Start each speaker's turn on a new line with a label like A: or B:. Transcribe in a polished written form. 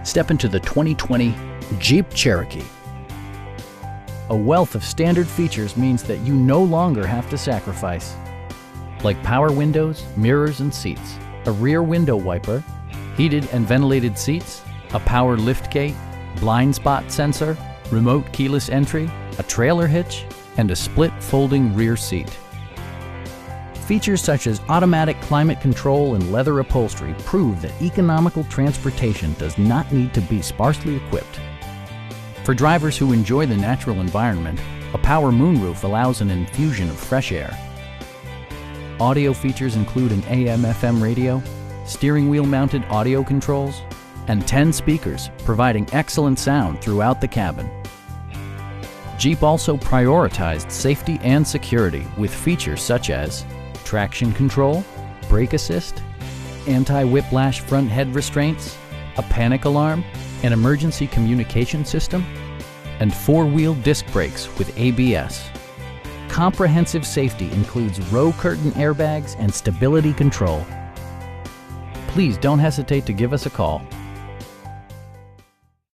A: Step into the 2020 Jeep Cherokee. A wealth of standard features means that you no longer have to sacrifice. Like power windows, mirrors and seats, a rear window wiper, heated and ventilated seats, a power liftgate, blind spot sensor, remote keyless entry, a trailer hitch, and a split folding rear seat. Features such as automatic climate control and leather upholstery prove that economical transportation does not need to be sparsely equipped. For drivers who enjoy the natural environment, a power moonroof allows an infusion of fresh air. Audio features include an AM/FM radio, steering wheel mounted audio controls, and 10 speakers, providing excellent sound throughout the cabin. Jeep also prioritized safety and security with features such as traction control, brake assist, anti-whiplash front head restraints, a panic alarm, an emergency communication system, and four-wheel disc brakes with ABS. Comprehensive safety includes row curtain airbags and stability control. Please don't hesitate to give us a call.